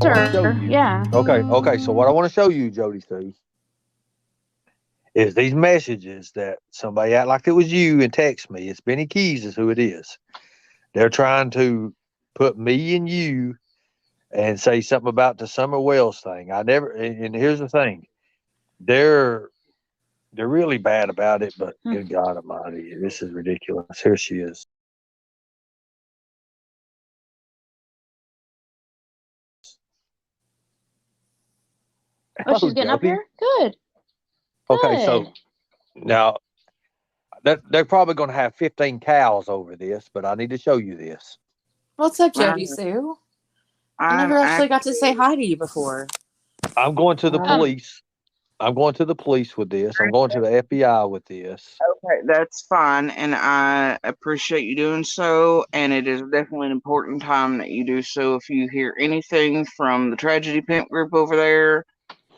I want to show sir. you. Yeah. Okay. So what I want to show you, Jodisue, is these messages that somebody act like it was you and text me. It's Benny Keys is who it is. They're trying to put me and you and say something about the Summer Wells thing. I never. And here's the thing, they're really bad about it. But good God Almighty, this is ridiculous. Here she is. Oh, she's Hello, getting up Jody. here? Good. Okay, Good. so now they're probably going to have 15 cows over this, but I need to show you this. What's up, I'm, Jodisue? I I'm never actually got to say actually, hi to you before. I'm going to the um, police. I'm going to the police with this. I'm going to the FBI with this. okay, that's fine, and I appreciate you doing so. And it is definitely an important time that you do so. If you hear anything from the tragedy pimp group over there,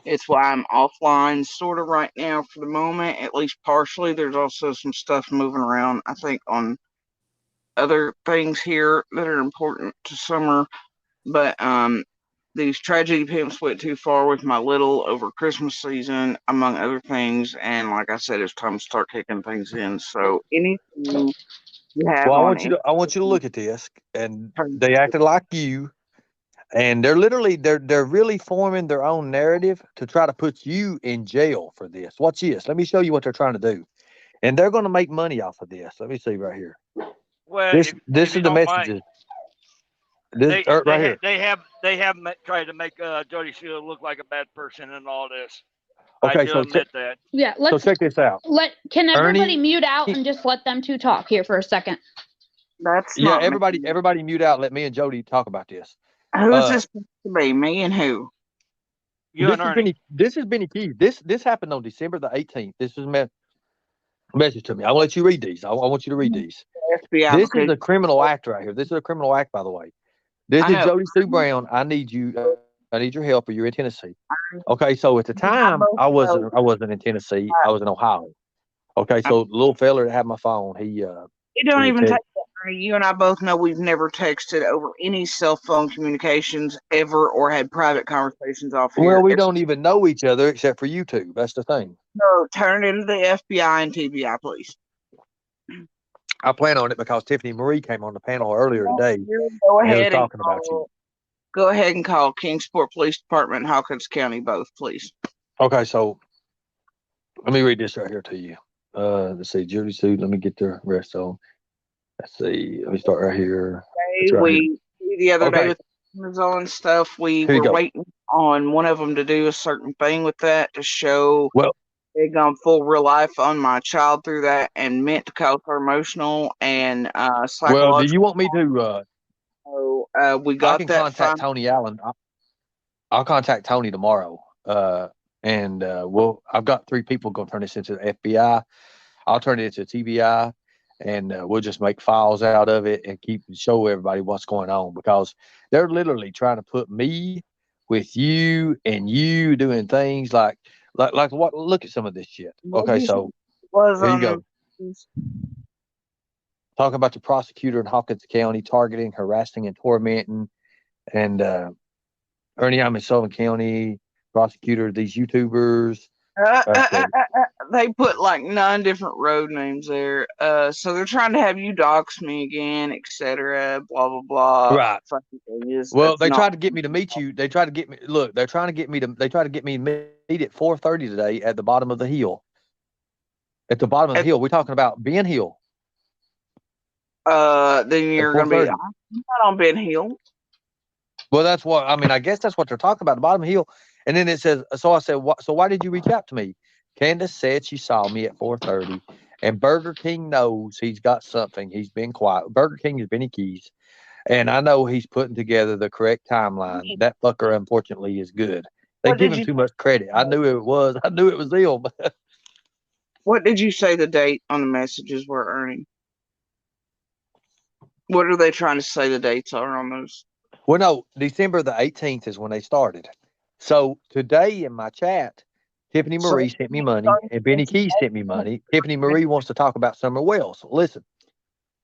it's why I'm offline, sort of right now for the moment, at least partially. There's also some stuff moving around, I think, on other things here that are important to Summer. But these tragedy pimps went too far with my little over Christmas season, among other things. And like I said, it's time to start kicking things in. So anything you have Well, on I want you to look at this, and they any acted like you, and they're really forming their own narrative to try to put you in jail for this. Watch this. Let me show you what they're trying to do, and they're going to make money off of this. Let me see right here. Well, This if you is the don't mind, messages. This right here. they have tried to make Jody Sue look like a bad person and all this. I Okay, do admit that. Yeah, so check this out. can everybody Ernie, mute out and just let them two talk here for a second? That's yeah, not me. everybody mute out. Let me and Jody talk about this. Who's this supposed to be? Me and who? You and Ernie. This is Benny Keys. This happened on December the 18th. This was message to me. I'll let you read these. I want you to read these. FBI This is because a criminal act right here. This is a criminal act, by the way. This I is know. Jody Sue Brown. I need you. I need your help, or you're in Tennessee. Okay, so at the time both know. I wasn't in Tennessee. I was in Ohio. Okay, so the little fella that had my phone, It don't he even had take that, Ernie. You and I both know we've never texted over any cell phone communications ever or had private conversations off well, here. we It's don't even know each other except for YouTube. That's the thing. so turn it into the FBI and TBI, please. I plan on it because Tiffany Marie came on the panel earlier today, Go and it was ahead and talking about you. call Kingsport Police Department, Hawkins County, both, please. Okay, so let me read this right here to you. Let's see, Judy Sue. Let me get the rest of them. Let's see. Let me start right here. It's right here. The other day Okay, with Amazon and stuff, we here you were go. waiting on one of them to do a certain thing with that to show Well, they'd gone full real life on my child through that and meant to cause her emotional and do psychological. you want me to? So we I got can that contact fine. Tony Allen. I'll contact Tony tomorrow. And I've got 3 people going to turn this into the FBI. I'll turn it into TBI, and we'll just make files out of it and show everybody what's going on, because they're literally trying to put me with you and you doing things like what? Look at some of this shit. Okay, so Was here you on go. Talking about the prosecutor in Hawkins County targeting, harassing, and tormenting, and Ernie, I'm in Sullivan County. Prosecutor, these YouTubers. they put like 9 different road names there. So they're trying to have you dox me again, etc. Blah blah blah. Right. Well, they tried to get me to meet you. They tried to get me. Look, they tried to get me to meet at 4:30 today at the bottom of the hill. At the bottom of the hill. We're talking about Ben Hill. Then you're gonna be. I'm not on Ben Hill. Well, that's what I mean. I guess that's what they're talking about. The bottom of the hill. And then it says. So I said, "What? So why did you reach out to me?" Candace said she saw me at 4:30, and Burger King knows he's got something. He's been quiet. Burger King is Benny Keys. And I know he's putting together the correct timeline. That fucker, unfortunately, is good. They give him too much credit. I knew it was. I knew it was him. What did you say the date on the messages were, Ernie? What are they trying to say the dates are on those? Well, no, December the 18th is when they started. So today in my chat, Tiffany Marie sent me money, and Benny Keys sent me money. Tiffany Marie wants to talk about Summer Wells. Listen,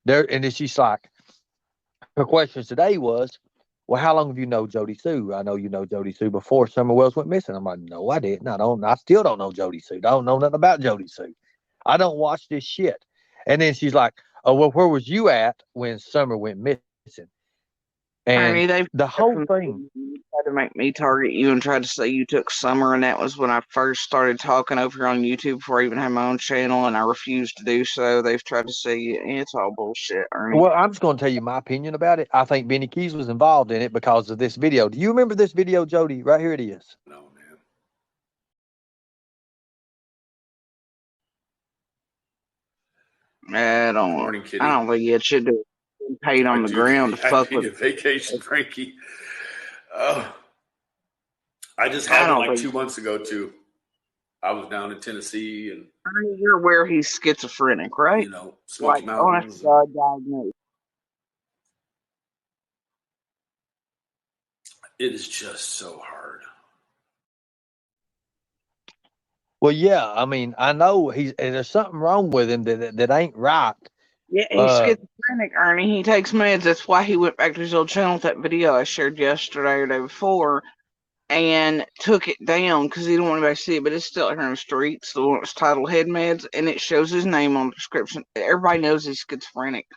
and then she's like, her questions today was, well, how long have you known Jodisue? I know you know Jodisue before Summer Wells went missing. I'm like, no, I didn't. I still don't know Jodisue. I don't know nothing about Jodisue. I don't watch this shit. And then she's like, oh, well, where was you at when Summer went missing? And Ernie, they've the whole thing. tried to make me target you and tried to say you took Summer, and that was when I first started talking over here on YouTube before I even had my own channel, and I refused to do so. They've tried to say it's all bullshit, Ernie. Well, I'm just going to tell you my opinion about it. I think Benny Keys was involved in it because of this video. Do you remember this video, Jody? Right here it is. No, man. I don't. Morning, Kitty. I don't think it should do. Paid on the ground to fuck with. Vacation, Frankie. I just had one like 2 months ago too. I was down in Tennessee, and Ernie, you're aware he's schizophrenic, right? you know, Smoky Like Mountains. honest diagnosed. It is just so hard. Well, yeah. I mean, I know there's something wrong with him that ain't right. Yeah, he's schizophrenic, Ernie. He takes meds. That's why he went back to his old channel with that video I shared yesterday or the day before and took it down because he didn't want anybody to see it, but it's still out here in the streets. The one that's titled Head Meds, and it shows his name on the description. Everybody knows he's schizophrenic.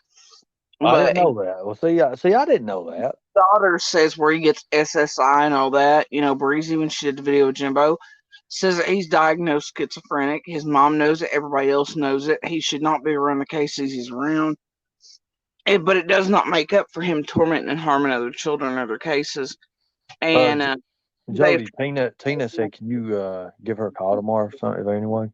I didn't know that. Well, see, I didn't know that. Daughter says where he gets SSI and all that. You know, Breezy, when she did the video with Jimbo, says that he's diagnosed schizophrenic. His mom knows it. Everybody else knows it. He should not be around the cases he's around. But it does not make up for him tormenting and harming other children in other cases. And Jody, Tina said, can you give her a call tomorrow or something anyway?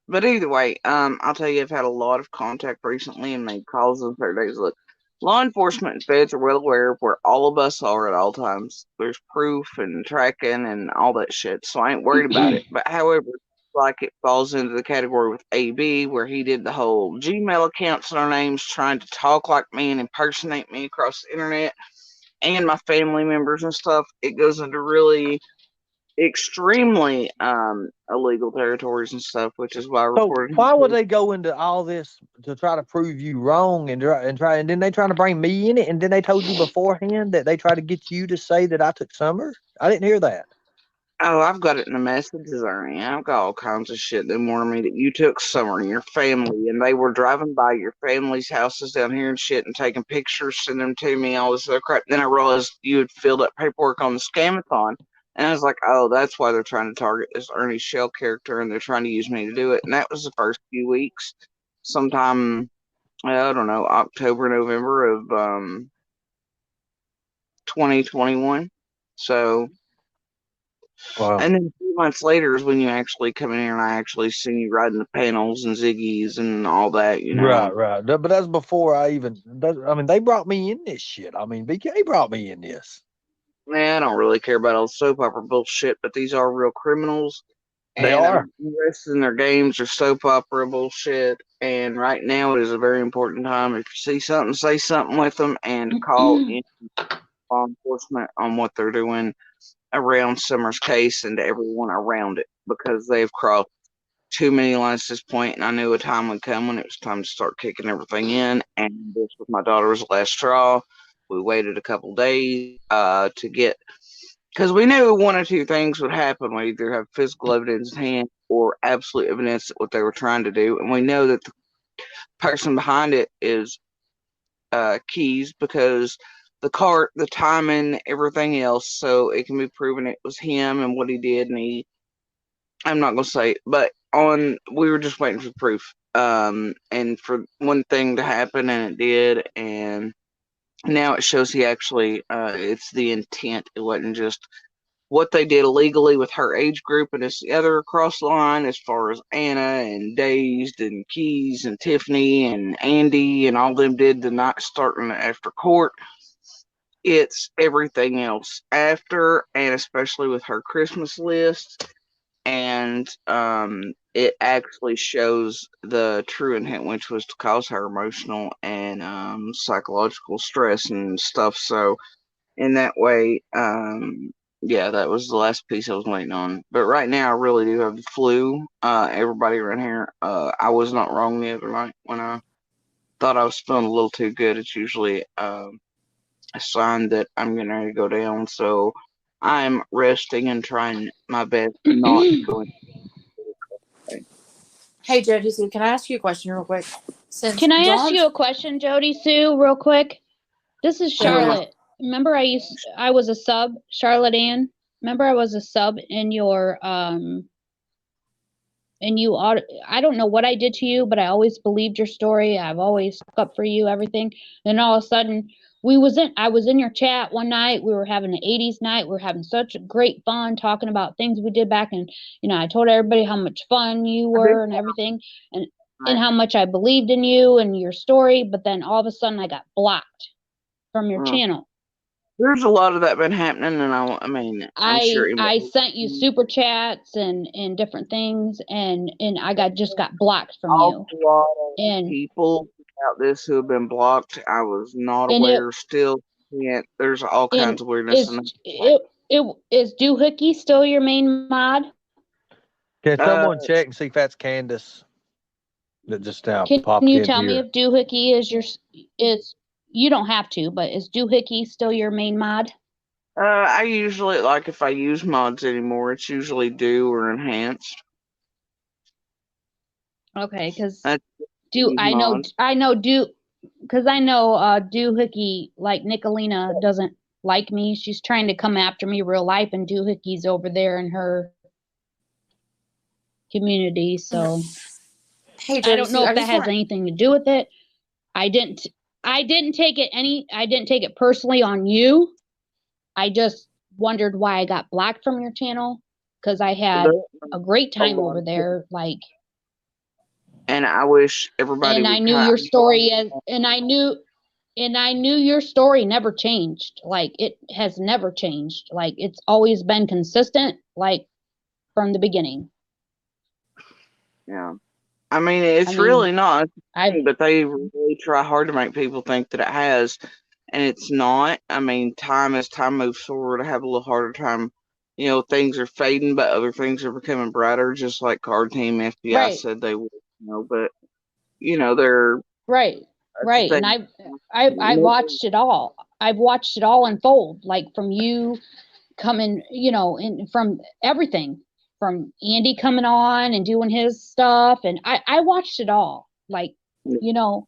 But either way, I'll tell you, I've had a lot of contact recently and made calls on 30 days. Look, law enforcement and feds are well aware of where all of us are at all times. There's proof and tracking and all that shit, so I ain't worried about it. But however, like it falls into the category with AB, where he did the whole Gmail accounts in our names, trying to talk like me and impersonate me across the internet and my family members and stuff. It goes into really extremely illegal territories and stuff, which is why I reported. So why would they go into all this to try to prove you wrong and then they trying to bring me in it, and then they told you beforehand that they try to get you to say that I took Summer? I didn't hear that. Oh, I've got it in the messages, Ernie. I've got all kinds of shit. They warned me that you took Summer and your family, and they were driving by your family's houses down here and shit and taking pictures, sending them to me, all this other crap. Then I realized you had filled up paperwork on the Scamathon, and I was like, oh, that's why they're trying to target this Ernie Shell character, and they're trying to use me to do it. And that was the first few weeks, sometime, I don't know, October, November of 2021. So... Wow. And then 2 months later is when you actually come in here and I actually see you riding the panels and Ziggy's and all that, you know. Right. But that's before I mean, they brought me in this shit. I mean, BK brought me in this. Man, I don't really care about all the soap opera bullshit, but these are real criminals. They are. Invested in their games or soap opera bullshit. And right now it is a very important time. If you see something, say something with them and call in law enforcement on what they're doing around Summer's case and to everyone around it, because they've crossed too many lines at this point, and I knew a time would come when it was time to start kicking everything in, and this with my daughter was the last straw. We waited a couple days to get, because we knew one or two things would happen. We either have physical evidence in hand or absolute evidence that what they were trying to do, and we know that the person behind it is Keys, because the cart, the timing, everything else, so it can be proven it was him and what he did. And I'm not gonna say, but we were just waiting for proof, and for one thing to happen, and it did, and now it shows he actually, it's the intent. It wasn't just what they did illegally with her age group, and it's the other across the line as far as Anna and Dazed and Keys and Tiffany and Andy and all them did the night starting after court. It's everything else after, and especially with her Christmas list, and it actually shows the true intent, which was to cause her emotional and psychological stress and stuff. So in that way, yeah, that was the last piece I was waiting on. But right now, I really do have the flu. Everybody around here, I was not wrong the other night when I thought I was feeling a little too good, it's usually a sign that I'm going to go down. So I'm resting and trying my best not to go into it. Hey, Jodisue, can I ask you a question real quick? Since Can I ask Dawn's you a question, Jodisue, real quick? This is Go ahead. Charlotte. Remember I was a sub, Charlotte Ann. Remember I was a sub in your and I don't know what I did to you, but I always believed your story. I've always stuck up for you, everything. And all of a sudden I was in your chat one night. We were having an 80s night. We were having such great fun talking about things we did back, and I told everybody how much fun you were and everything, and how much I believed in you and your story. But then all of a sudden I got blocked from your channel. There's a lot of that been happening, and I'm sure I sent you super chats and different things, and I just got blocked from you. A lot of And people about this who have been blocked. I was not aware. Still can't. There's all kinds of weirdness. Is Doohickey still your main mod? Can someone check and see if that's Candace that just now popped in here? Can you tell me if Doohickey is you don't have to, but is Doohickey still your main mod? I usually, like, if I use mods anymore, it's usually do or enhanced. Okay, because I know Doohickey, like Nicolina, doesn't like me. She's trying to come after me real life, and Doohickey's over there in her community. So Hey, I don't know if that has anything anything to do with it. I didn't take it personally on you. I just wondered why I got blocked from your channel, because I had a great time over there, like. And I wish everybody. And I knew your story, and I knew your story never changed. Like, it has never changed. Like, it's always been consistent, like, from the beginning. Yeah. It's really not. But they really try hard to make people think that it has, and it's not. As time moves forward, I have a little harder time. Things are fading, but other things are becoming brighter, just like Card Team FBI said they would. But they're right. And I watched it all. I've watched it all unfold, like, from you coming, from everything. From Andy coming on and doing his stuff, and I watched it all. Like, you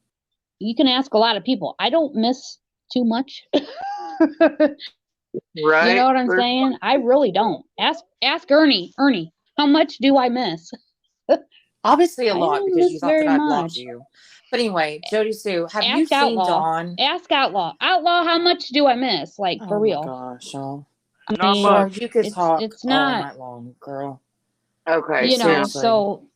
can ask a lot of people. I don't miss too much. Right. You know what I'm saying? I really don't. Ask Ernie. Ernie, how much do I miss? Obviously a lot, because you thought that I blocked you. But anyway, Jodisue, have you seen Dawn? Ask Outlaw. Outlaw, how much do I miss? Like, for real. Oh my gosh, y'all. Not much. You could talk it's not, all night long, girl. Okay. So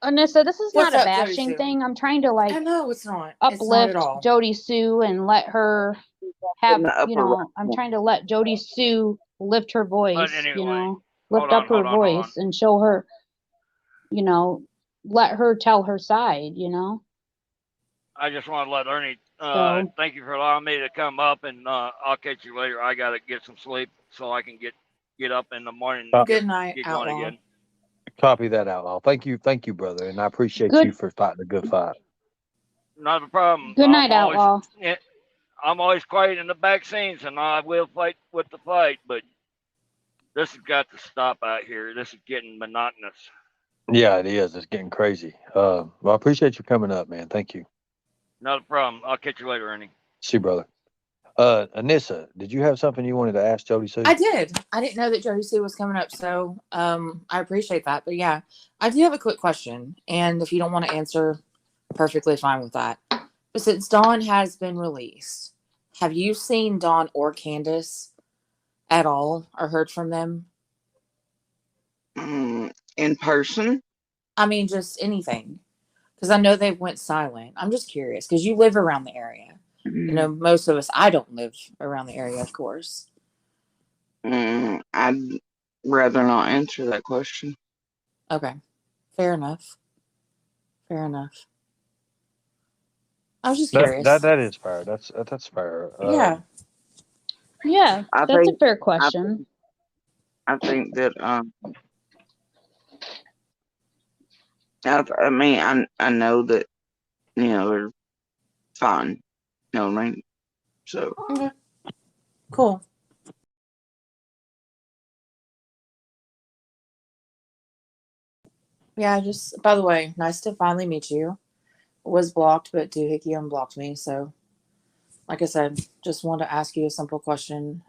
Anissa, this is What's not a up, bashing Jodisue? thing. I'm trying to, like, I know it's not. uplift It's not at all. Jodisue and let her have, I'm trying to let Jodisue lift her voice, anyway, lift up her voice and show her, let her tell her side, I just want to let Ernie thank you for allowing me to come up, and I'll catch you later. I got to get some sleep so I can get up in the morning. Good night, get Outlaw. going again. Copy that, Outlaw. Thank you, brother, and I appreciate you for fighting a good fight. Not a problem. Good night, Outlaw. I'm always quiet in the back scenes, and I will fight with the fight, but this has got to stop out here. This is getting monotonous. Yeah, it is. It's getting crazy. Well, I appreciate you coming up, man. Thank you. Not a problem. I'll catch you later, Ernie. See you, brother. Anissa, did you have something you wanted to ask Jodisue? I did. I didn't know that Jodisue was coming up, so I appreciate that. But yeah, I do have a quick question, and if you don't want to answer, perfectly fine with that. But since Dawn has been released, have you seen Dawn or Candace at all, or heard from them? In person? Just anything. Because I know they went silent. I'm just curious, because you live around the area. Most of us, I don't live around the area, of course. I'd rather not answer that question. Okay. Fair enough. I was just curious. That is fair. That's fair. Yeah. Yeah, that's a fair question. I think that I know that they're fine. You know what I mean? So. Okay. Cool. Yeah, just by the way, nice to finally meet you. Was blocked, but Doohickey unblocked me. So, like I said, just wanted to ask you a simple question.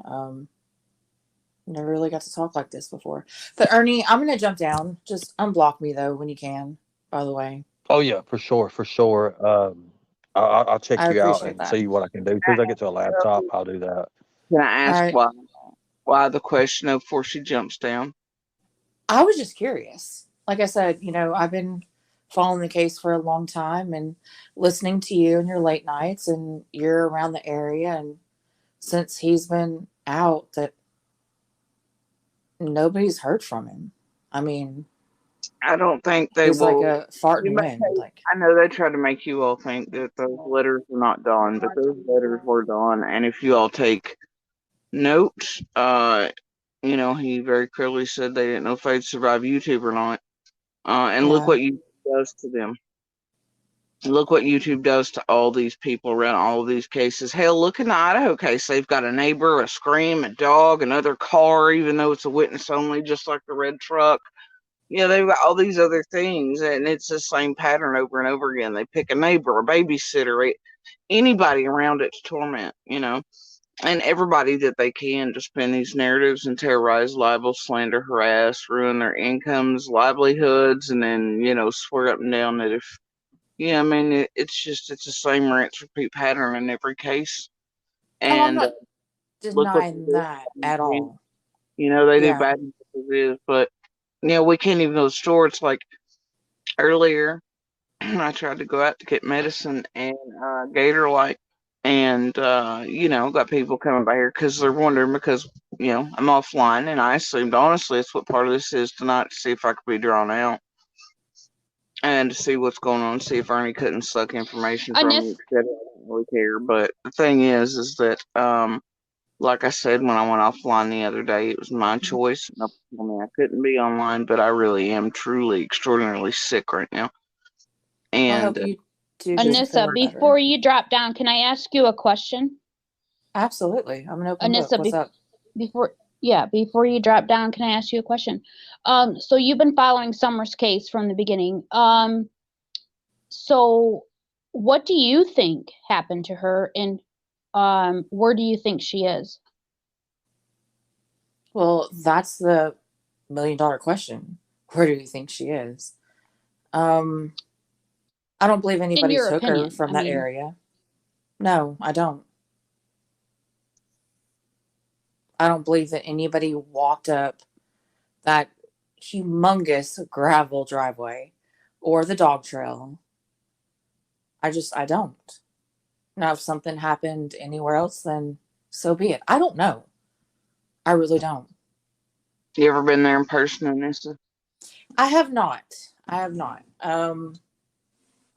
Never really got to talk like this before. But Ernie, I'm gonna jump down. Just unblock me though when you can. By the way. Oh yeah, for sure, for sure. I'll check I you out appreciate and that. see what I can do. As soon as I get to a laptop, I'll do that. Can I All ask right. why the question before she jumps down? I was just curious. Like I said, I've been following the case for a long time and listening to you in your late nights, and you're around the area. And since he's been out, that nobody's heard from him. I mean, I don't think they he's like will. a fart in the wind. Like, I know they try to make you all think that those letters were not done, but those letters were done. And if you all take note, he very clearly said they didn't know if they'd survive YouTube or not. And look yeah, what YouTube does to them. Look what YouTube does to all these people around all of these cases. Hell, look in the Idaho case. They've got a neighbor, a scream, a dog, another car, even though it's a witness only, just like the red truck. They've got all these other things, and it's the same pattern over and over again. They pick a neighbor, a babysitter, anybody around it to torment, and everybody that they can to spin these narratives and terrorize, libel, slander, harass, ruin their incomes, livelihoods, and then, swear up and down that if, it's the same rinse repeat pattern in every case. oh, I'm And not look what denying they that at do. all. They do Yeah, bad as it is, but, we can't even go to the store. It's like earlier, I tried to go out to get medicine and Gator Light, and got people coming by here because they're wondering because I'm offline, and I assumed honestly it's what part of this is tonight to see if I could be drawn out and to see what's going on, see if Ernie couldn't suck information from me, etc. I don't really care, but the thing is that like I said when I went offline the other day, it was my choice. And I mean, I couldn't be online, but I really am truly extraordinarily sick right now. I And hope you do get to Anissa, feel better. before you drop down, can I ask you a question? Absolutely, I'm an open book. Anissa, What's up? before you drop down, can I ask you a question? So you've been following Summer's case from the beginning. So what do you think happened to her, and where do you think she is? Well, that's the $1 million question. Where do you think she is? I don't believe In anybody your took her opinion, from that area. No, I don't. I don't believe that anybody walked up that humongous gravel driveway or the dog trail. I don't. Now, if something happened anywhere else, then so be it. I don't know. I really don't. You ever been there in person, Anissa? I have not. I have not.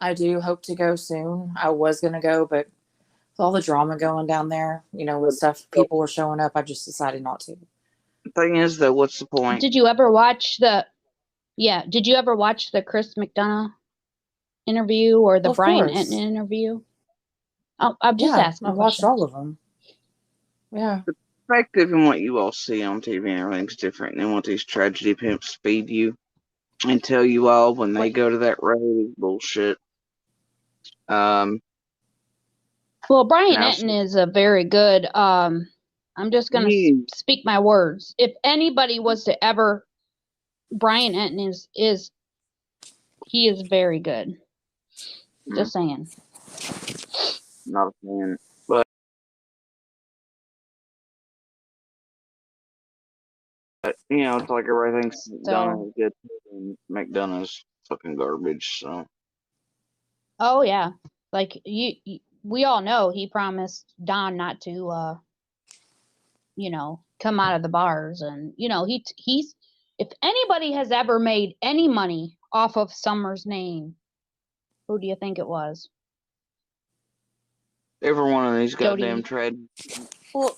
I do hope to go soon. I was going to go, but with all the drama going down there, with stuff, people were showing up, I just decided not to. The thing is, though, what's the point? Did you ever watch the Chris McDonough interview or the Brian Enton interview? Oh, I'm just asking. I watched all of them. Yeah. The perspective and what you all see on TV and everything's different than what these tragedy pimps feed you and tell you all when they go to that road is bullshit. Well, Brian Enton is a very good. I'm just gonna speak my words. If anybody was to ever, Brian Enton is very good. Just saying. Not a fan, but it's like everything's done is good, and McDonough's fucking garbage. So. Oh yeah, like we all know he promised Don not to, come out of the bars, and he's if anybody has ever made any money off of Summer's name, who do you think it was? Every one of these goddamn trade. Well,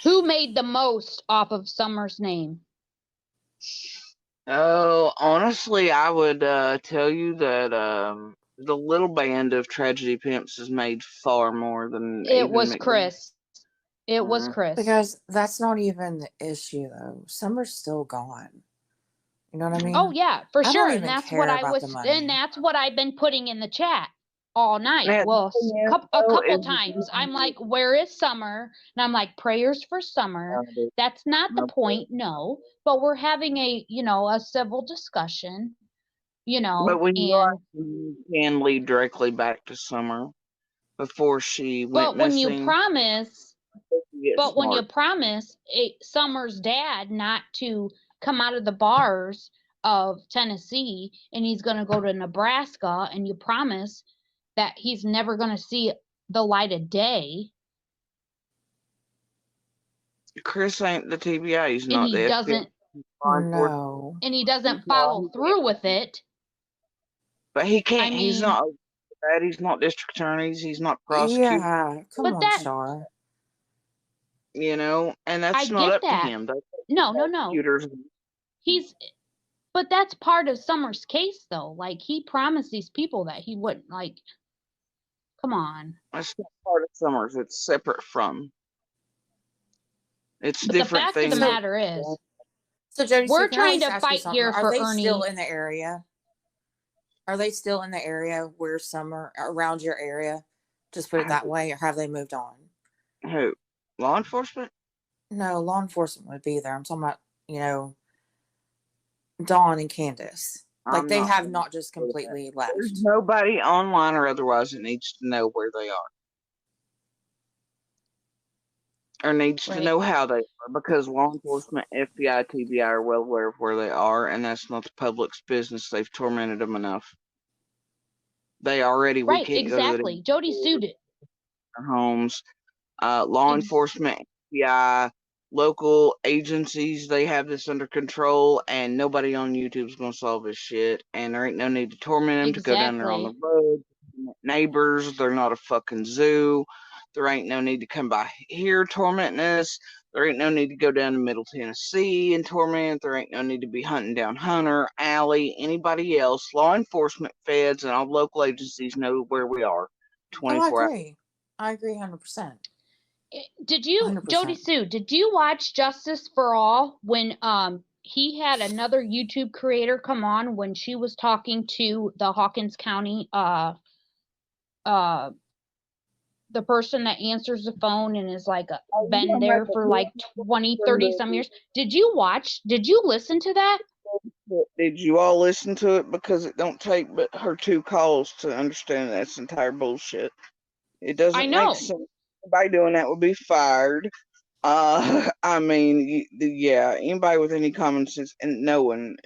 who made the most off of Summer's name? Oh, honestly, I would tell you that the little band of tragedy pimps has made far more than It even was McDonald's. Chris. It was Chris. Because that's not even the issue, though. Summer's still gone. You know what I mean? Oh yeah, for I sure. don't And even that's care what I about the was, money. and that's what I've been putting in the chat all night. Now, Well, the thing is, a though, couple is times. I'm like, where is Summer? And I'm like, prayers for Summer. That's not the point, no. But we're having a, a civil discussion, but when you and can lead directly back to Summer before she went but when you missing. promise, Get but when you smart. promise Summer's dad not to come out of the bars of Tennessee and he's going to go to Nebraska, and you promise that he's never going to see the light of day, Chris ain't the TBI. He's and not he the FBI. doesn't, No. and he doesn't follow through with it. But he can't. I mean, he's not that. He's not district attorneys. He's not prosecutor. Yeah, come But on, that- Char. And that's I not get up to that. him. That's No. prosecutors. But that's part of Summer's case, though. Like, he promised these people that he wouldn't, like, come on. That's not part of Summers. It's separate from. It's But different the fact things. of the matter is, So, Jodisue, we're can I at trying least to ask you fight something? here Are for they Ernie. still in the area? Are they still in the area where Summer, around your area? Just put it that way, or have they moved on? Who? Law enforcement? No, law enforcement would be there. I'm talking about, Dawn and Candace. Like, they have not just completely left. There's nobody online or otherwise that needs to know where they are. Or needs to know how they are, because law enforcement, FBI, TBI are well aware of where they are, and that's not the public's business. They've tormented them enough. They already, we Right, can't exactly. go Jodisue it. their homes. Law enforcement, FBI, local agencies, they have this under control, and nobody on YouTube's gonna solve this shit. And there ain't no need to torment them to go down there on the road. Neighbors, they're not a fucking zoo. There ain't no need to come by here tormenting us. There ain't no need to go down to Middle Tennessee and torment. There ain't no need to be hunting down Hunter, Alley, anybody else. Law enforcement, feds, and all local agencies know where we are. 24 hours. I agree 100%. Did you, 100%. Jodisue, did you watch Justice for All when he had another YouTube creator come on when she was talking to the Hawkins County the person that answers the phone and is like been there for like 20, 30 some years? Did you listen to that? Did you all listen to it? Because it don't take but her 2 calls to understand that's entire bullshit. It doesn't make sense. Anybody doing that would be fired. I mean, yeah, anybody with any common sense and knowing,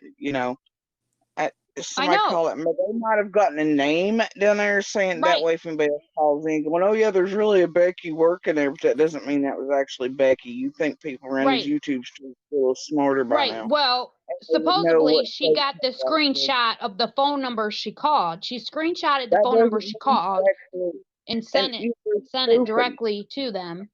somebody call it. They might have gotten a name down there saying that way. If anybody else calls in, going, "Oh yeah, there's really a Becky working there," but that doesn't mean that was actually Becky. You think people around these YouTube streets are a little smarter by now? Well, supposedly she got the screenshot of the phone number she called. She screenshotted the phone number she called and sent it directly to them.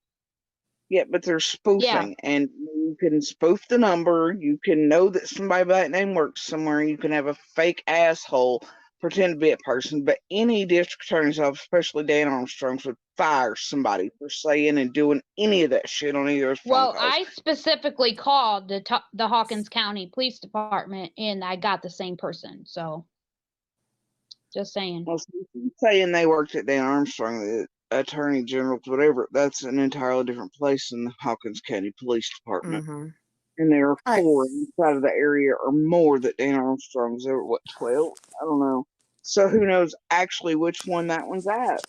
Yeah, but they're spoofing, and you can spoof the number. You can know that somebody by that name works somewhere. You can have a fake asshole pretend to be a person, but any district attorney's office, especially Dan Armstrong's, would fire somebody for saying and doing any of that shit on either of his phone calls. I specifically called the Hawkins County Police Department, and I got the same person. So, just saying. Well, saying they worked at Dan Armstrong, the Attorney General, whatever, that's an entirely different place than the Hawkins County Police Department. Mm-hmm. And there are 4 inside of the area or more that Dan Armstrong's over, 12? I don't know. So who knows actually which one that one's at?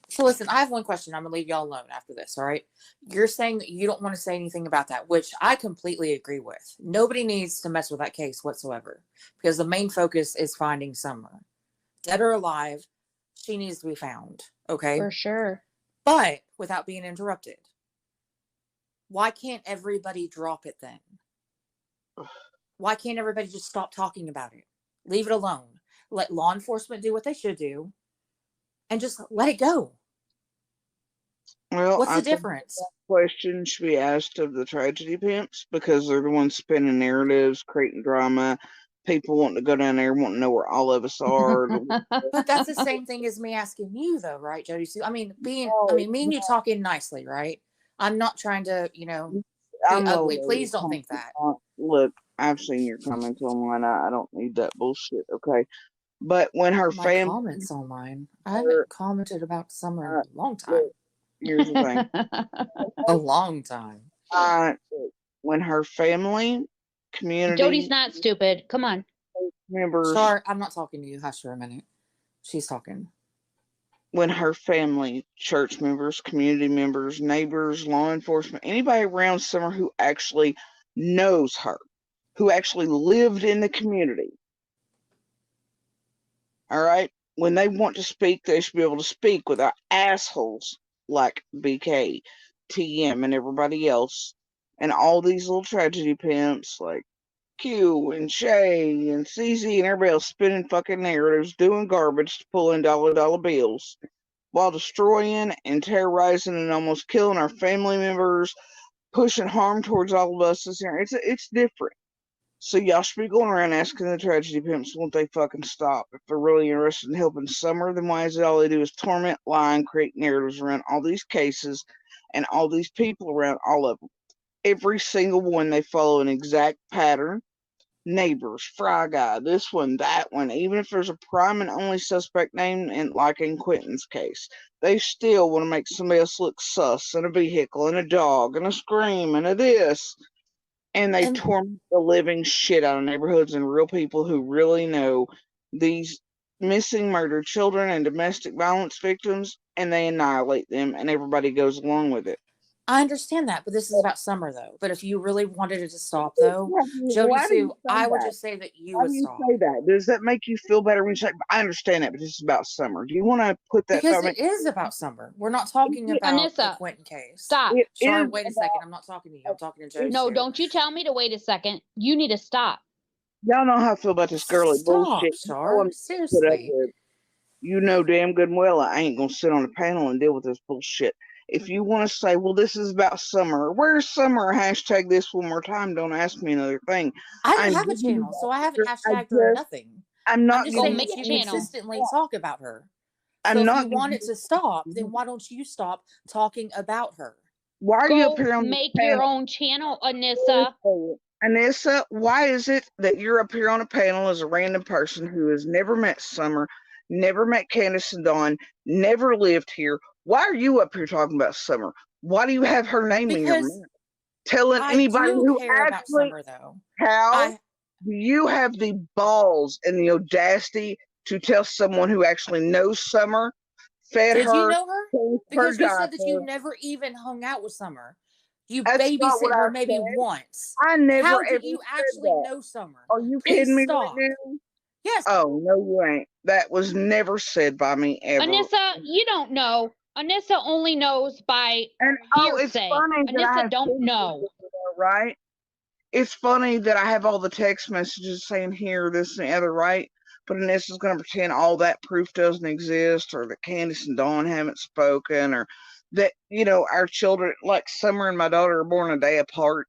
So listen, I have one question. I'm going to leave y'all alone after this, all right? You're saying that you don't want to say anything about that, which I completely agree with. Nobody needs to mess with that case whatsoever, because the main focus is finding Summer. Dead or alive, she needs to be found, okay? For sure. But without being interrupted. Why can't everybody drop it then? Why can't everybody just stop talking about it? Leave it alone. Let law enforcement do what they should do and just let it go. Well, What's I the think difference? that question should be asked of the tragedy pimps because they're the ones spinning narratives, creating drama. People want to go down there, want to know where all of us are. But that's the same thing as me asking you, though, right, Jodisue? I mean, me and you talking nicely, right? I'm not trying to, be ugly. Please don't think that. Look, I've seen your comments online. I don't need that bullshit, okay? But when her My family comments online, I haven't commented about Summer in a long time. look, here's the thing. A long time. When her family, community Jody's not stupid. Come on. members, Char, I'm not talking to you. Hush for a minute. She's talking. when her family, church members, community members, neighbors, law enforcement, anybody around Summer who actually knows her, who actually lived in the community, all right, when they want to speak, they should be able to speak without assholes like BK, TM, and everybody else, and all these little tragedy pimps like Q and Shay and CZ and everybody else spinning fucking narratives, doing garbage to pull in dollar bills while destroying and terrorizing and almost killing our family members, pushing harm towards all of us. It's different. So y'all should be going around asking the tragedy pimps, won't they fucking stop? If they're really interested in helping Summer, then why is it all they do is torment, lie, and create narratives around all these cases and all these people around all of them? Every single one, they follow an exact pattern. Neighbors, Fry Guy, this one, that one. Even if there's a prime and only suspect name, and like in Quentin's case, they still want to make somebody else look sus, and a vehicle, and a dog, and a scream, and a this. And they torment the living shit out of neighborhoods and real people who really know these missing, murdered children and domestic violence victims, and they annihilate them, and everybody goes along with it. I understand that, but this is about Summer, though. But if you really wanted it to stop, though, Jodisue, I would just say that you would stop. Why do you say that? Does that make you feel better when you say, I understand that, but this is about Summer? Do you want to put that? Because it is about Summer. We're not talking about the Quentin case. Stop. Char, wait a second. I'm not talking to you. I'm talking to Jodisue. No, don't you tell me to wait a second. You need to stop. Y'all know how I feel about this girly bullshit. Char. Seriously. You know damn good and well I ain't going to sit on a panel and deal with this bullshit. If you want to say, well, this is about Summer, where's Summer? Hashtag this one more time. Don't ask me another thing. I don't have a channel, so I haven't hashtagged her or nothing. I'm not just saying that you consistently talk about her. So if you want it to stop, then why don't you stop talking about her? Why are you up here on make your own channel, Anissa? Anissa, why is it that you're up here on a panel as a random person who has never met Summer, never met Candace and Dawn, never lived here? Why are you up here talking about Summer? Why do you have her name in your mouth? Telling anybody who care about Summer, though. How do you have the balls and the audacity to tell someone who actually knows Summer, fed her? Did you know her? Because you said that you never even hung out with Summer. You babysit her maybe once. I never. How do you actually know Summer? Are you kidding me right now? Yes. Oh, no, you ain't. That was never said by me ever. Anissa, you don't know. Anissa only knows by hearsay. Anissa don't know. Right? It's funny that I have all the text messages saying here, this, and the other, right? But Anissa's going to pretend all that proof doesn't exist, or that Candace and Dawn haven't spoken, or that, our children, like Summer and my daughter, are born a day apart,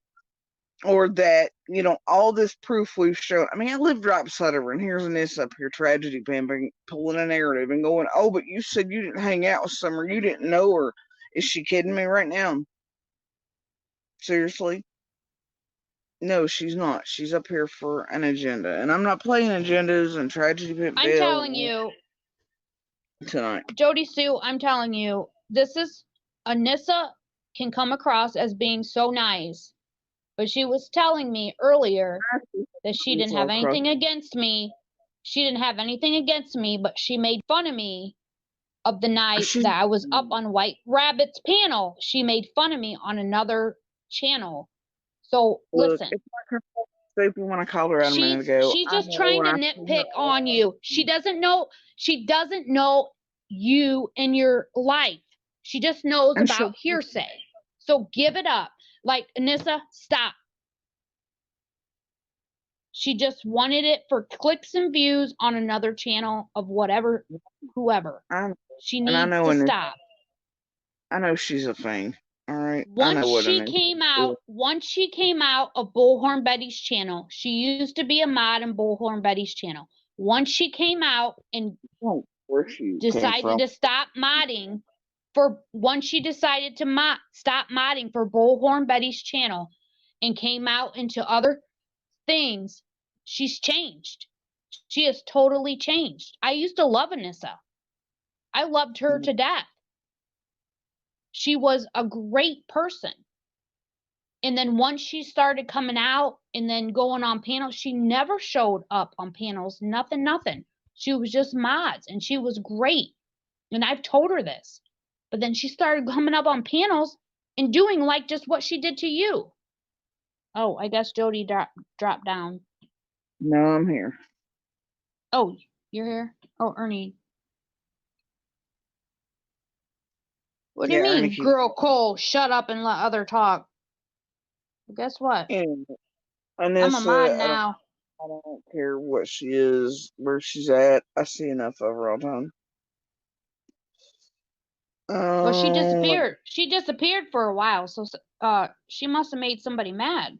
or that, all this proof we've shown. I mean, I lived right beside her, and here's Anissa up here, tragedy pimping, pulling a narrative and going, oh, but you said you didn't hang out with Summer. You didn't know her. Is she kidding me right now? Seriously? No, she's not. She's up here for an agenda. And I'm not playing agendas and tragedy pimp. I'm telling you. Tonight. Jodisue, I'm telling you, this is, Anissa can come across as being so nice. But she was telling me earlier that she didn't have anything against me. She didn't have anything against me, but she made fun of me of the night that I was up on White Rabbit's panel. She made fun of me on another channel. So listen. It's like her stupid when I called her out a minute ago. She's just trying to nitpick on you. She doesn't know you and your life. She just knows about hearsay. So give it up. Like, Anissa, stop. She just wanted it for clicks and views on another channel of whoever. She needs to stop. I know she's a thing. All right. I Once know what she an came out, of Bullhorn Betty's channel, she used to be a mod in Bullhorn Betty's channel. Once she came out and where she decided to stop modding once she decided to stop modding for Bullhorn Betty's channel and came out into other things, she's changed. She has totally changed. I used to love Anissa. I loved her to death. She was a great person. And then once she started coming out and then going on panels, she never showed up on panels, nothing. She was just mods and she was great. And I've told her this. But then she started coming up on panels and doing like just what she did to you. Oh, I guess Jody dropped down. No, I'm here. Oh, you're here? Oh, Ernie. What do you mean, girl Cole, shut up and let other talk? Well, guess what? Anyway, I'm a mod now. I don't care what she is, where she's at. I see enough of her all the time. Well, she disappeared. She disappeared for a while, so she must have made somebody mad.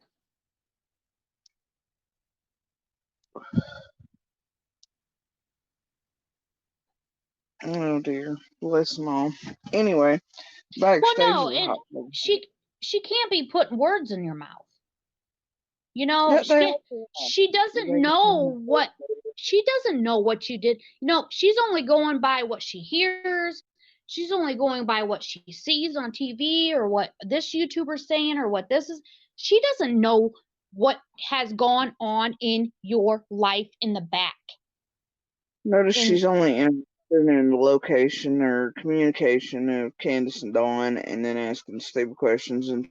Oh dear, bless them all. Anyway, backstage. Well, no, and she can't be putting words in your mouth. You know, Yeah, she doesn't know what you did. You know, she's only going by what she hears. She's only going by what she sees on TV or what this YouTuber's saying or what this is. She doesn't know what has gone on in your life in the back. Notice she's only interested in the location or communication of Candace and Dawn, and then asking stupid questions and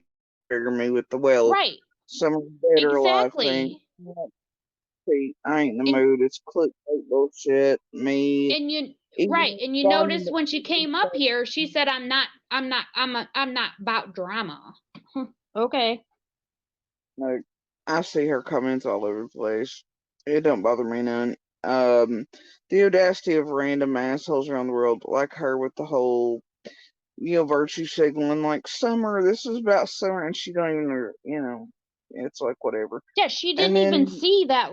trigger me with the right. Summer's better life thing. See, I ain't in the mood. It's clickbait bullshit. Me. And you notice when she came up here, she said, I'm not about drama. Okay. No, I see her comments all over the place. It don't bother me none. The audacity of random assholes around the world like her with the whole, virtue signaling, like Summer, this is about Summer, and she don't even, it's like whatever. Yeah, she didn't even see that,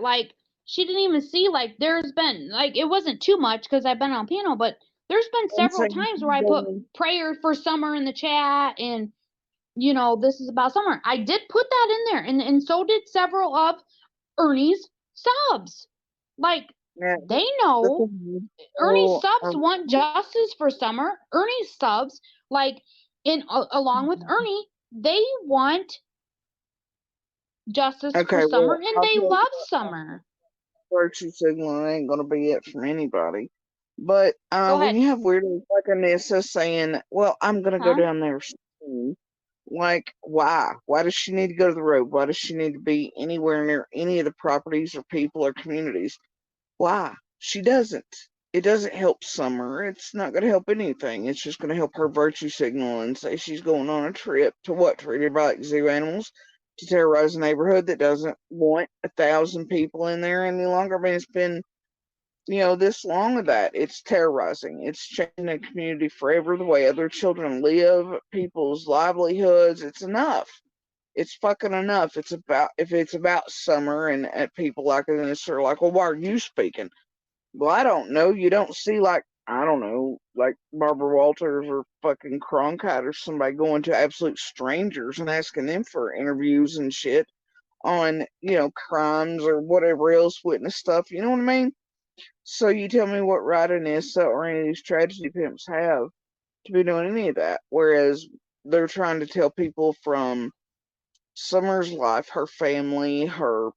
there's been, it wasn't too much because I've been on panel, but there's been several times where I put prayer for Summer in the chat and, this is about Summer. I did put that in there, and so did several of Ernie's subs. They know Ernie's subs want justice for Summer. Ernie's subs, along with Ernie, they want justice for Summer, and they love Summer. Virtue signaling ain't gonna be it from anybody. But when you have weirdos like Anissa saying, well, I'm gonna go down there soon, why? Why does she need to go to the road? Why does she need to be anywhere near any of the properties or people or communities? Why? She doesn't. It doesn't help Summer. It's not going to help anything. It's just going to help her virtue signal and say she's going on a trip to what? Treat everybody like zoo animals? To terrorize a neighborhood that doesn't want 1,000 people in there any longer. I mean, it's been, this long of that. It's terrorizing. It's changing the community forever, the way other children live, people's livelihoods. It's enough. It's fucking enough. If it's about Summer and people like this are like, well, why are you speaking? Well, I don't know. You don't see I don't know, like Barbara Walters or fucking Cronkite or somebody going to absolute strangers and asking them for interviews and shit on, crimes or whatever else, witness stuff. You know what I mean? So you tell me what right Anissa or any of these tragedy pimps have to be doing any of that. Whereas they're trying to tell people from Summer's life, her family, her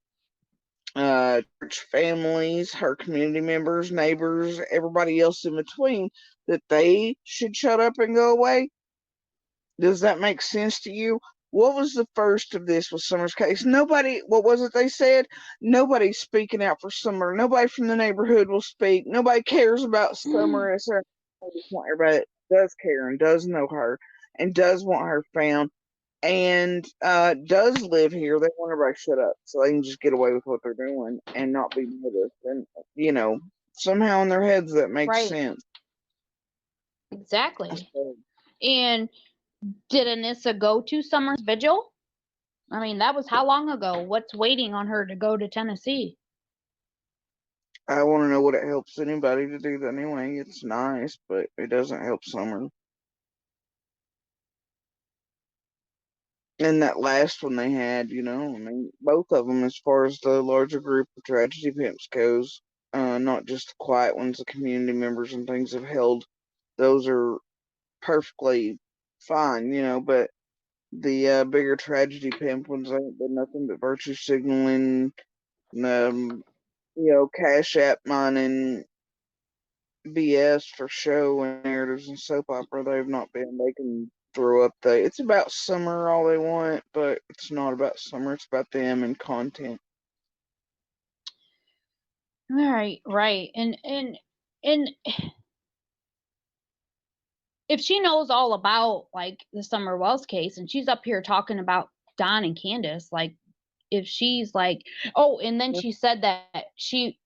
church families, her community members, neighbors, everybody else in between, that they should shut up and go away. Does that make sense to you? What was the first of this with Summer's case? Nobody, what was it they said? Nobody's speaking out for Summer. Nobody from the neighborhood will speak. Nobody cares about Summer. As her. I just want everybody that does care and does know her and does want her found and does live here. They want everybody to shut up so they can just get away with what they're doing and not be noticed. And, somehow in their heads that makes sense. Exactly. And did Anissa go to Summer's vigil? I mean, that was how long ago? What's waiting on her to go to Tennessee? I want to know what it helps anybody to do that anyway. It's nice, but it doesn't help Summer. And that last one they had, I mean, both of them, as far as the larger group of tragedy pimps goes, not just the quiet ones, the community members and things have held. Those are perfectly fine, but the bigger tragedy pimp ones ain't been nothing but virtue signaling, cash app mining, BS for show and narratives and soap opera. They've not been. They can throw up it's about Summer all they want, but it's not about Summer. It's about them and content. Right. And if she knows all about like the Summer Wells case and she's up here talking about Don and Candace, like if she's like, oh, and then she said that she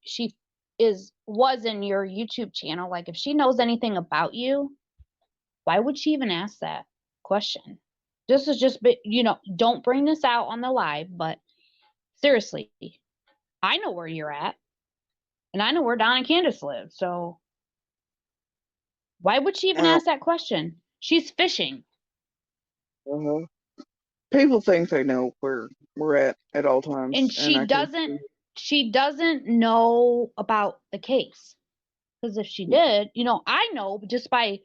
was in your YouTube channel, like if she knows anything about you, why would she even ask that question? This is just, don't bring this out on the live, but seriously, I know where you're at and I know where Don and Candace live, so why would she even ask that question? She's fishing. People think they know where we're at all times, and she doesn't know about the case, because if she did, I know just by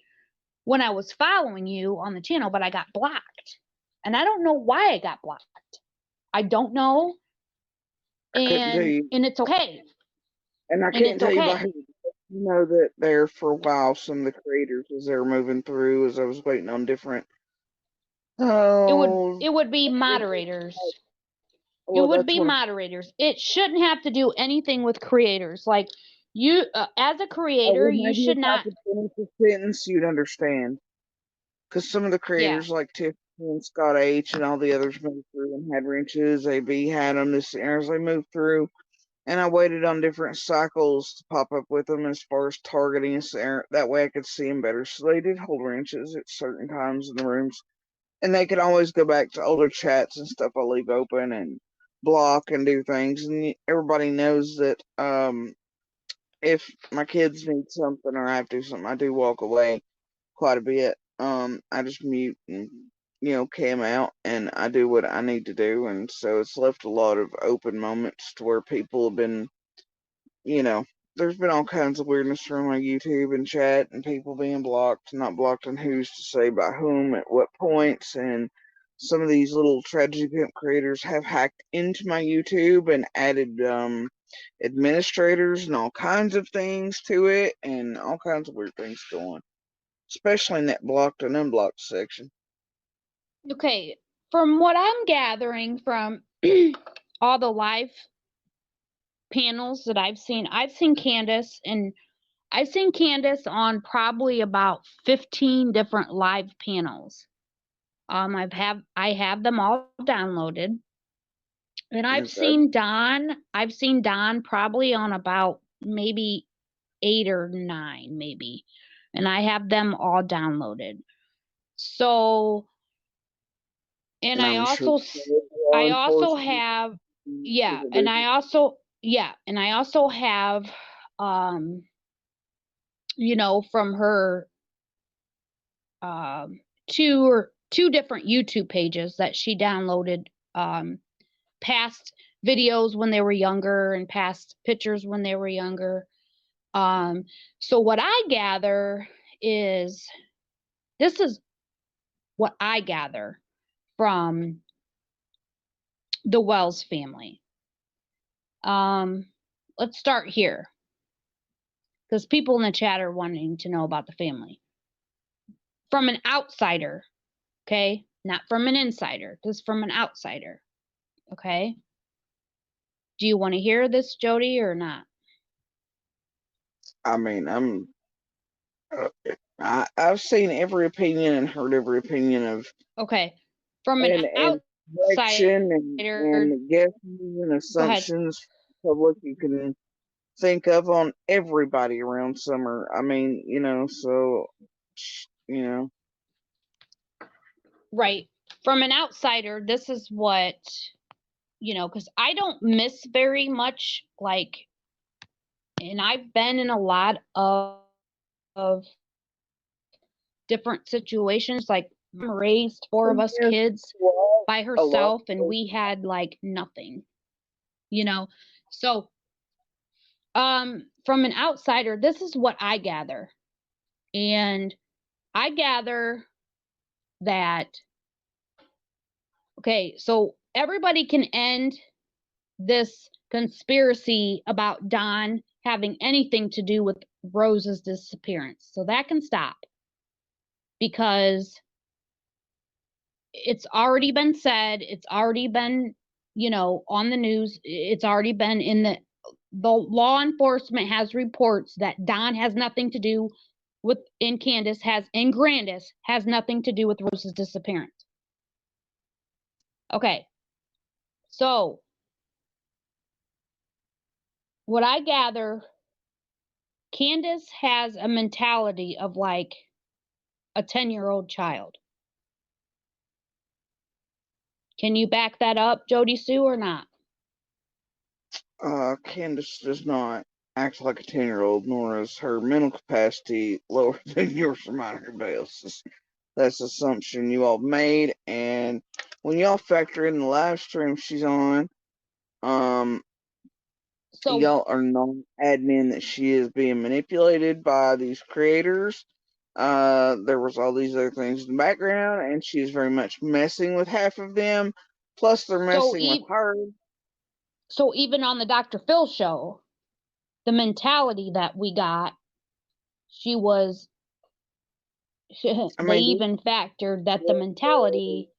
when I was following you on the channel, but I got blocked, and I don't know why I got blocked. I don't know, and it's okay. And I can't tell you by who. You know that there for a while, some of the creators, as they were moving through, as I was waiting on different. It would be moderators. It would be moderators. It shouldn't have to do anything with creators. Like you, as a creator, you should not. If I could finish the sentence, you'd understand. Because some of the creators, like Tiffany and Scott H. and all the others, moved through and had wrenches. AB had them as they moved through. And I waited on different cycles to pop up with them as far as targeting us there. That way I could see them better. So they did hold wrenches at certain times in the rooms. And they could always go back to older chats and stuff I leave open and block and do things. And everybody knows that if my kids need something or I have to do something, I do walk away quite a bit. I just mute and cam out, and I do what I need to do, and so it's left a lot of open moments to where people have been, there's been all kinds of weirdness from my YouTube and chat, and people being blocked, not blocked, and who's to say by whom at what points, and some of these little tragedy pimp creators have hacked into my YouTube and added administrators and all kinds of things to it, and all kinds of weird things going, especially in that blocked and unblocked section. Okay, from what I'm gathering from all the live panels that I've seen Candace, and I've seen Candace on probably about 15 different live panels. I have them all downloaded. And I've seen Don probably on about maybe 8 or 9 maybe. And I have them all downloaded. So, and I also have from her two different YouTube pages that she downloaded past videos when they were younger and past pictures when they were younger. So what I gather is, this is what I gather from the Wells family. Let's start here, because people in the chat are wanting to know about the family. From an outsider, okay? Not from an insider, just from an outsider, okay? Do you want to hear this, Jody, or not? I mean, I've seen every opinion and heard every opinion of. Okay, from an outsider and guesses and assumptions public you can think of on everybody around Summer. I mean, so. Right. From an outsider, this is what, because I don't miss very much, and I've been in a lot of different situations. Like, mom raised 4 of us kids by herself, and we had nothing, So, from an outsider, this is what I gather. And I gather that, okay, so everybody can end this conspiracy about Don having anything to do with Rose's disappearance. So that can stop, because it's already been said, it's already been, on the news, it's already been in the law enforcement has reports that Don has nothing to do with, and Grandis has nothing to do with Rose's disappearance. Okay. So what I gather, Candace has a mentality of like a 10-year-old child. Can you back that up, Jodisue, or not? Candace does not act like a 10-year-old, nor is her mental capacity lower than yours or mine or anybody else's. That's assumption you all made, and when y'all factor in the live stream she's on, y'all are not adding in that she is being manipulated by these creators. There was all these other things in the background, and she's very much messing with half of them. Plus, they're messing with her. So even on the Dr. Phil show, the mentality that we got, they even factored that the mentality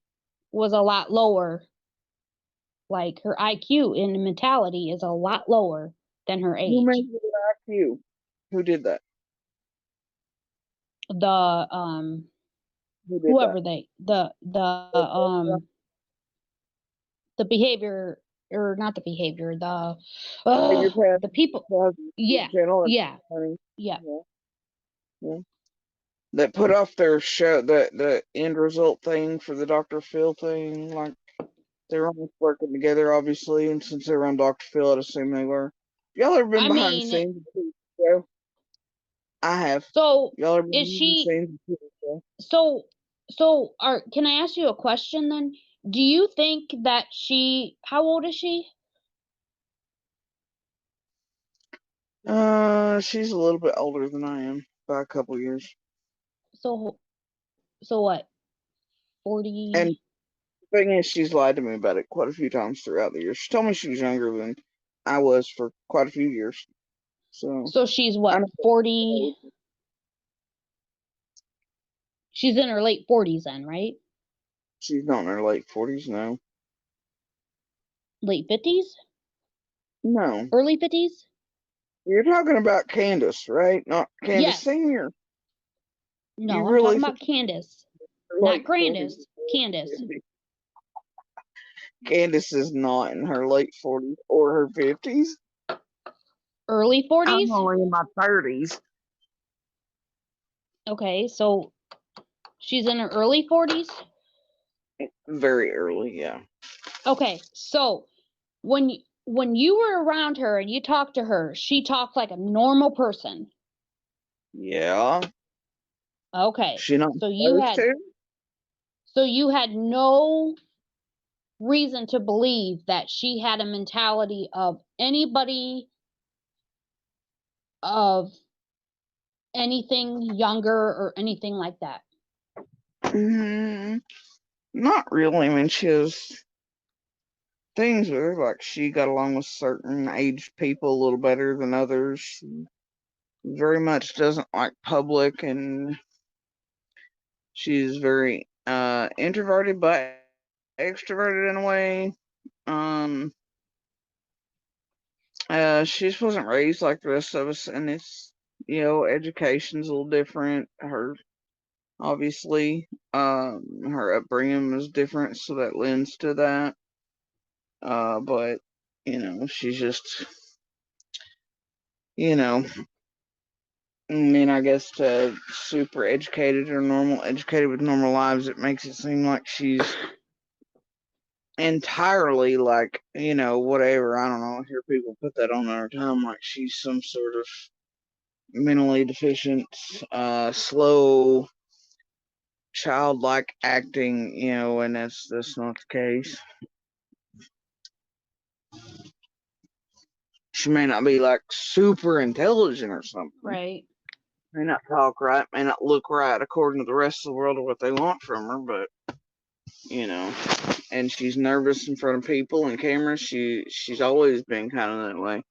was a lot lower. Like, her IQ in the mentality is a lot lower than her age. Who measured her IQ? Who did that? Whoever the behavior, or not the behavior, the people. Yeah. That put off their show, the end result thing for the Dr. Phil thing. Like, they were almost working together, obviously, and since they were on Dr. Phil, I'd assume they were. Y'all ever been behind the scenes of the show? I have. So y'all ever been is she? Scenes of the show? Can I ask you a question then? Do you think that how old is she? She's a little bit older than I am by a couple years. So what? 40? And the thing is, she's lied to me about it quite a few times throughout the years. She told me she was younger than I was for quite a few years. So she's what, 40? She's in her late 40s then, right? She's not in her late 40s, no. Late 50s? No. Early 50s? You're talking about Candace, right? Not Candace Senior. No, I'm talking about Candace. Not Grandis. Candace. Candace is not in her late 40s or her 50s. Early 40s? I'm only in my 30s. Okay, so she's in her early 40s? Very early, yeah. Okay, so when you were around her and you talked to her, she talked like a normal person. Yeah. Okay. She not so you had no reason to believe that she had a mentality of anybody of anything younger or anything like that. Not really. I mean, she has things with her, like she got along with certain aged people a little better than others. She very much doesn't like public, and she's very introverted but extroverted in a way. She just wasn't raised like the rest of us, and it's, education's a little different. Her obviously, her upbringing was different, so that lends to that. But she's just, I guess to super educated or normal educated with normal lives, it makes it seem like she's entirely like, whatever. I don't know. I hear people put that on their time like she's some sort of mentally deficient, slow, childlike acting, and that's not the case. She may not be like super intelligent or something. Right. May not talk right, may not look right according to the rest of the world or what they want from her, but and she's nervous in front of people and cameras. She's always been kind of that way.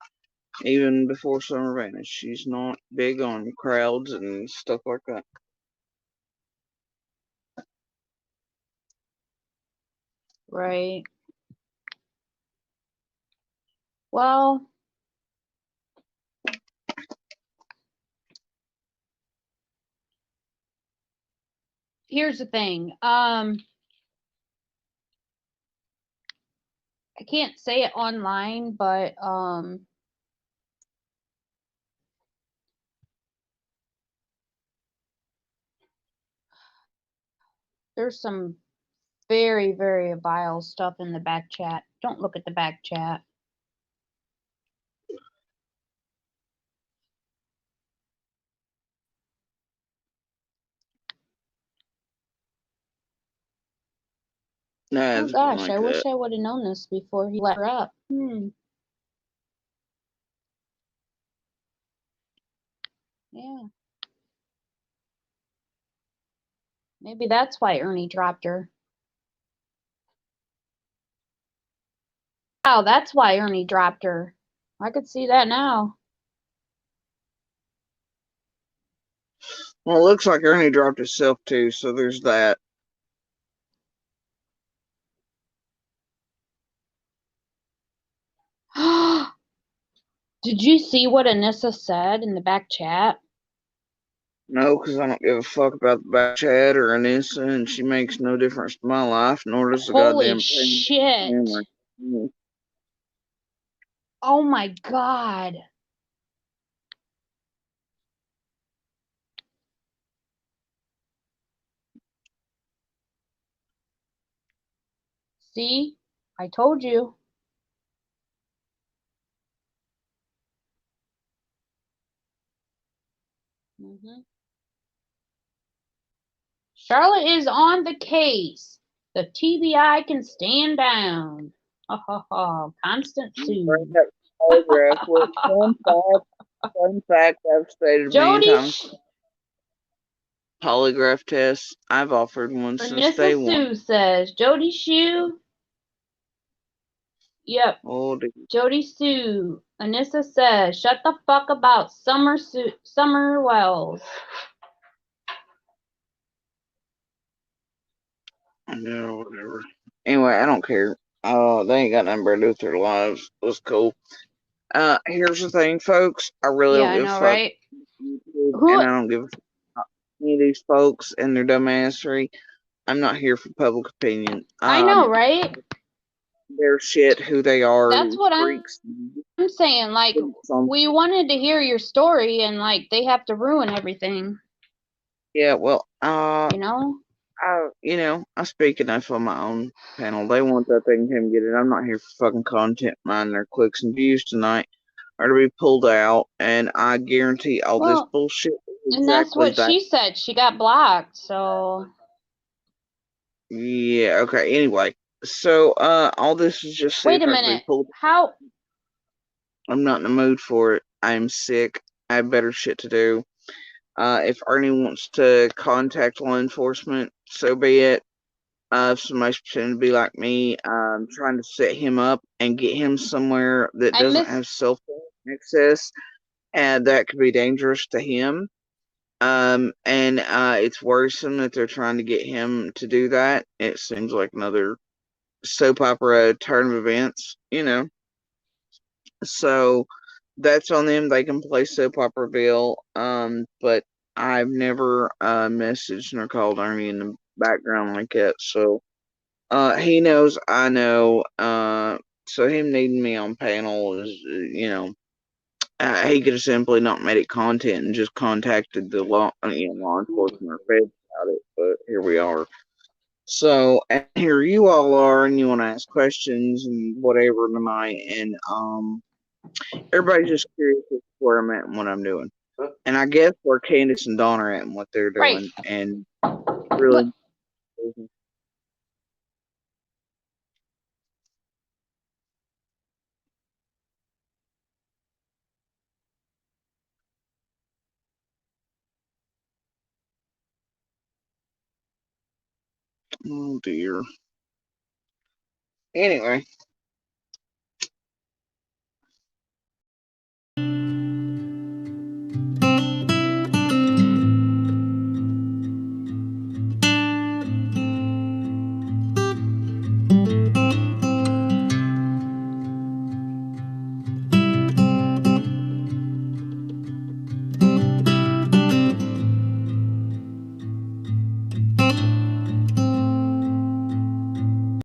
Even before Summer vanished, she's not big on crowds and stuff like that. Right. Well, here's the thing. I can't say it online, but there's some very, very vile stuff in the back chat. Don't look at the back chat. Nah, Oh gosh, like I wish that. I would have known this before he let her up. Yeah. Maybe that's why Ernie dropped her. Wow, that's why Ernie dropped her. I could see that now. Well, it looks like Ernie dropped himself too, so there's that. Did you see what Anissa said in the back chat? No, because I don't give a fuck about the back chat or Anissa, and she makes no difference to my life, nor does the Holy goddamn shit. family. Oh my god. See? I told you. Charlotte is on the case. The TBI can stand down. Constant Sue. Fun fact I've stated many times. Polygraph tests. I've offered one since day one. Anissa Sue says, Jodisue. Yep. Oh, Jodisue. Anissa says, shut the fuck about Summer Wells. Yeah, whatever. Anyway, I don't care. They ain't got nothing better to do with their lives. It was cool. Here's the thing, folks. I really don't give a fuck. Right? And I don't give a fuck about any of these folks and their dumbassery. I'm not here for public opinion. I know, right? They're shit who they are. That's what freaks. I'm saying. Like, we wanted to hear your story, and like they have to ruin everything. Yeah, well, you know, I speak enough on my own panel. They want that thing to get it. I'm not here for fucking content, mind their clicks and views tonight, or to be pulled out. And I guarantee all this bullshit. And that's what she said. She got blocked. So. Yeah. Okay. Anyway, so all this is just. Wait a minute. How? I'm not in the mood for it. I'm sick. I have better shit to do. If Ernie wants to contact law enforcement, so be it. If somebody's pretending to be like me, trying to set him up and get him somewhere that doesn't have cell phone access, and that could be dangerous to him. And it's worrisome that they're trying to get him to do that. It seems like another soap opera turn of events, So that's on them. They can play soap opera bill. But I've never messaged nor called Ernie in the background like that. So he knows I know. So him needing me on panel is, he could have simply not made it content and just contacted the law enforcement or feds about it. But here we are. So and here you all are, and you want to ask questions and whatever tonight, and everybody's just curious as to where I'm at and what I'm doing, and I guess where Candace and Dawn are at and what they're doing, Right. and really. Oh dear. Anyway.